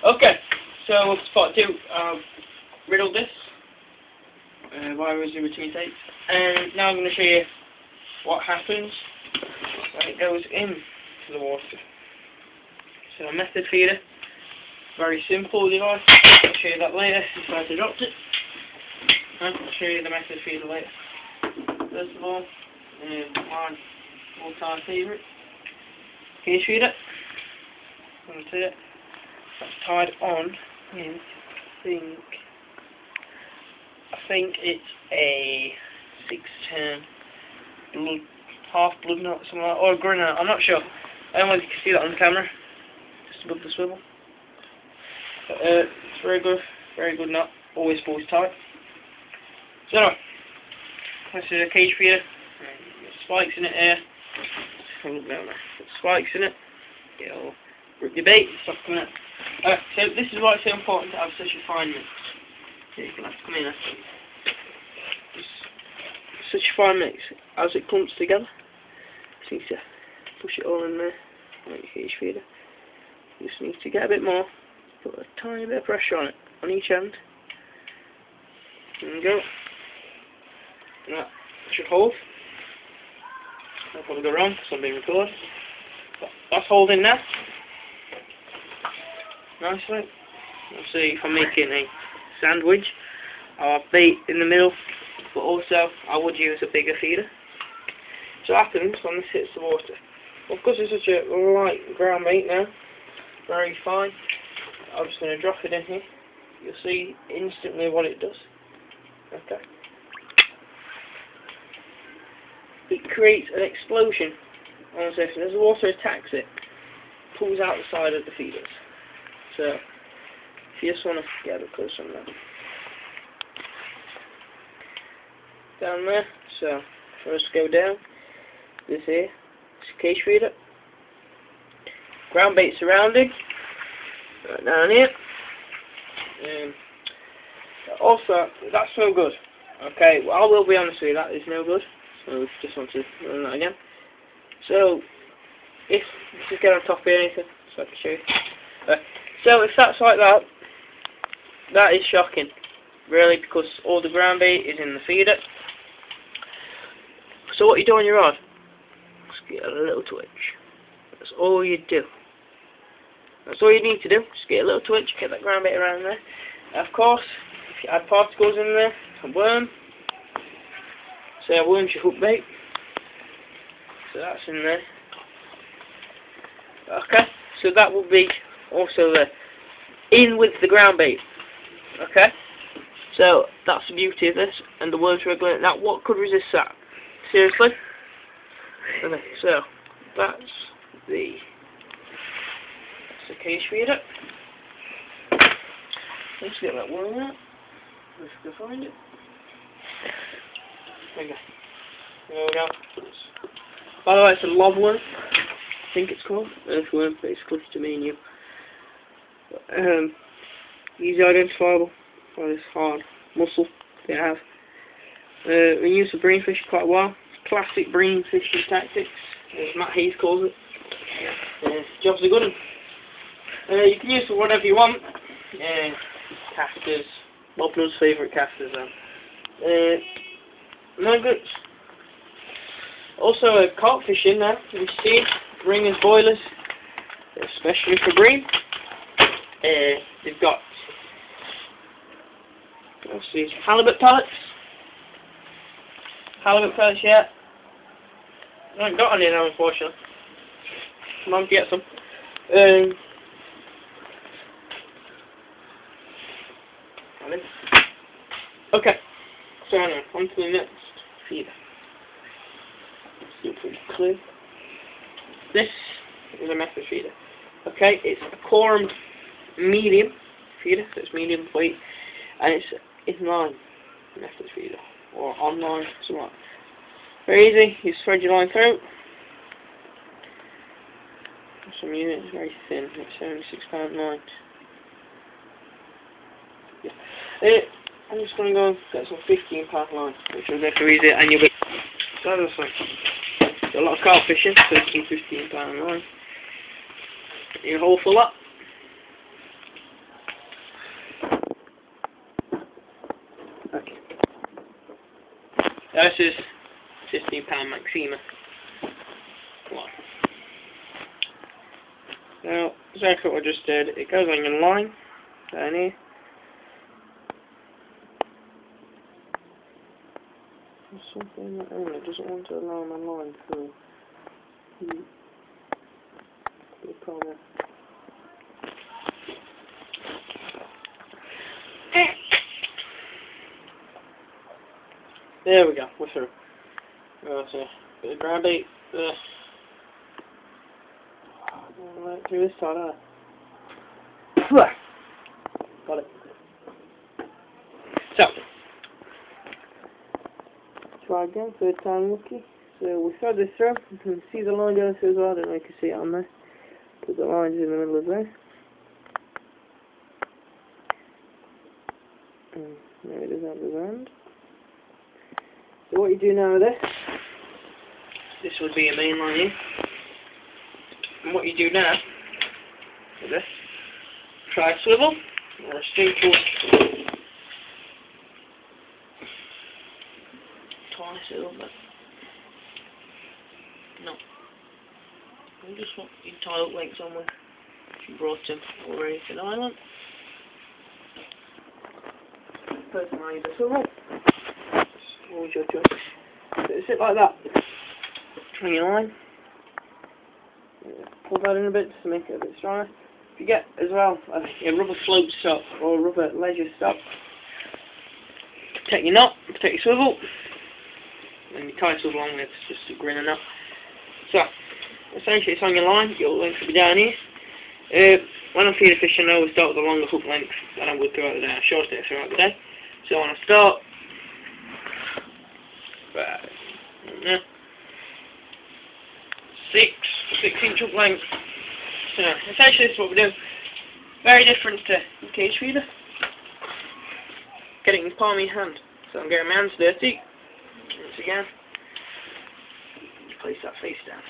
Okay, so part 2, riddle this via a routine tape, and now I'm going to show you what happens when it goes into the water. So a method feeder, very simple device. I'll show you that later if I dropped it. I'll show you the method feeder later. First of all, my all-time favourite cage feeder. That's it. That's tied on in, I think it's a 610 half blood knot, something like that, or a grin knot, I'm not sure. I don't know if you can see that on camera, just above the swivel. But, it's very good knot, always pulls tight. So anyway, this is a cage feeder, spikes in it here. Look down there. Put spikes in it, it'll rip your bait, stop coming out. So this is why it's so important to have such a fine mix. Here, you can have to come in there. Such a fine mix as it clumps together. Just need to push it all in there, like your cage feeder. You just need to get a bit more, put a tiny bit of pressure on it, on each end. There you go. And that should hold. I'll probably go wrong because I'm being recorded. But that's holding now. Nicely. I'll see if I'm making a sandwich. I'll have bait in the middle, but also I would use a bigger feeder. So what happens when this hits the water? Well, because it's such a light ground bait now, very fine, I'm just going to drop it in here. You'll see instantly what it does. Okay. It creates an explosion on the surface. As the water attacks it, pulls out the side of the feeders. So, if you just want to get a bit closer on that. Down there, so first go down, this here, it's a cage feeder. Ground bait surrounding, right down here. Also, that's no good. Okay, well, I will be honest with you, that is no good. So just want to run that again. So if just get on top of anything, so I can show you. So if that's like that, that is shocking, really, because all the ground bait is in the feeder. So what you do on your rod, just get a little twitch. That's all you do. That's all you need to do. Just get a little twitch, get that ground bait around there. And of course, if you add particles in there, a worm. Say a worm's your hook bait. So that's in there. Okay, so that will be also there. In with the ground bait. Okay? So that's the beauty of this, and the worms regulate. Now what could resist that? Seriously? Okay, so that's the cage feeder. Let's get that worm out. Let's go find it. There we go. By the way, it's a lob worm, I think it's called. Earthworm, basically, to me and you. But, easy identifiable by this hard muscle they have. We use the bream fish quite a while. Classic bream fishing tactics, as Matt Hayes calls it. Job's a good one. You can use it for whatever you want. Casters, Bob Nutt's favourite casters then. No good. Also carp fishing now, you see, ringers, boilers, especially for bream. They've got, let's see, halibut pellets. Halibut pellets yet. I haven't got any now, unfortunately. Come on, get some. Okay, so anyway, on to the next feeder. Let's pretty clear. This is a method feeder. Okay, it's a quorum medium feeder, so it's medium weight, and it's inline method feeder, or online, something like that. Very easy, you thread your line through. Some units, very thin, it's £76.9. Yeah. I'm just going to go and get some £15 line, which will make it easier, and you'll be... So that's like a lot of carp fishing, so some £15 line. Get your hole full up. This is £15 Maxima. Come on. Now, exactly what I just did, it goes on your line, down here. There's something that it doesn't want to allow my line through. The problem. There we go, we're through. That's a bit of grab bait. Right through this side, got it. So, try again, third time lucky. So we thread this through, you can see the line going through as well, I don't know if you can see it on there. Put the lines in the middle of there. And there it is at the end. So what you do now with this would be a main line here. And what you do now with this, try a swivel or a straight forward. Twice a little bit. No. We just want you tie up like somewhere. If you brought him already to the island. Personally, the swivel. Always your choice. So sit like that. Try your line. Pull that in a bit to make it a bit stronger. If you get as well a rubber float stop or a rubber leisure stop, protect your knot, protect your swivel, and you tie swivel on with just a grin and knot. So essentially it's on your line, your length will be down here. When I'm feeding fish, I always start with a longer hook length than I would throughout the day. I shorten it throughout the day. So when I start, yeah, 6-inch hook length. So essentially this is what we do. Very different to the cage feeder. Get it in the palm of your hand. So I'm getting my hands dirty. Once again, place that face down.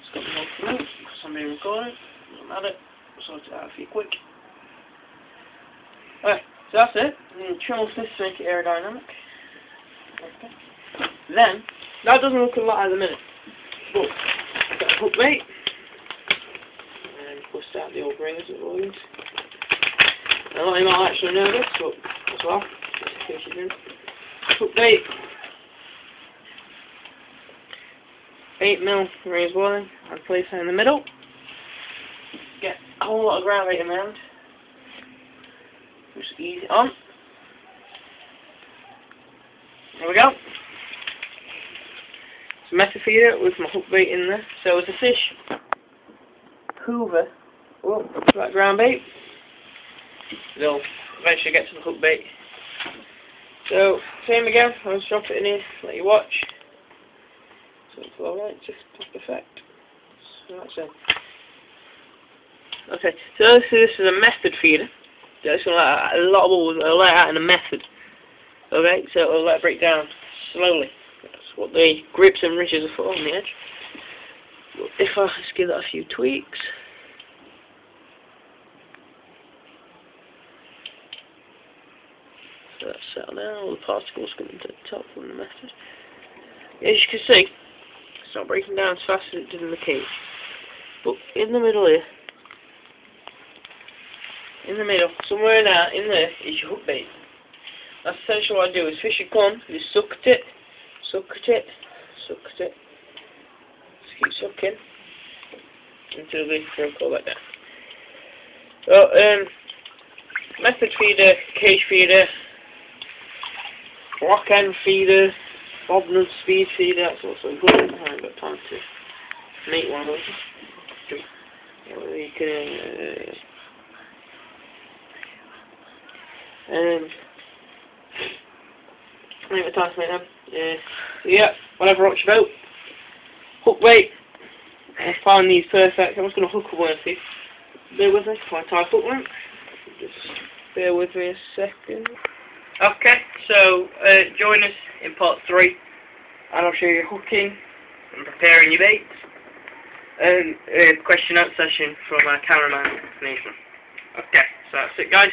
Just got the whole through because I'm being recorded. Doesn't matter. Sort it out for you quick. Alright, so that's it. You trim off this to make it aerodynamic. Okay. Then, that doesn't look a lot at the minute. But, I've got a hook bait. And bust out the old rings as always. Now, a lot of you might actually know this, but as well, just in case you didn't. Hook bait. 8mm rings boiling, and place it in the middle. Get a whole lot of ground bait in my hand. Just ease it on. There we go. It's a method feeder with my hook bait in there. So as the fish hoover up that ground bait, they'll eventually get to the hook bait. So same again, I'll just drop it in here, let you watch. So it's alright, just pop effect. So that's it. Okay, so this is a method feeder. So it's going to let a lot of bubbles, it'll let out in a method. Okay, so it'll let it break down slowly. That's what the grips and ridges are for on the edge. But if I just give that a few tweaks. So that's settled down, all the particles coming to the top from the method. As you can see, it's not breaking down as fast as it did in the cage. But in the middle here, somewhere in there is your hook bait. That's essentially what I do, is fish will come, you suck at it, just keep sucking until they go back down. So, method feeder, cage feeder, lock end feeder, bob nut speed feeder, that's also good. I haven't got time to make one of those. You can, I think the time to make them. So yeah, whatever rocks your boat. Hook bait. I found these perfect. I'm just going to hook up one of these. Bear with me while I tie hook length. Just bear with me a second. Okay, so join us in part 3, and I'll show you hooking and preparing your baits, and question and answer session from our cameraman Nathan. Okay. So that's it, guys.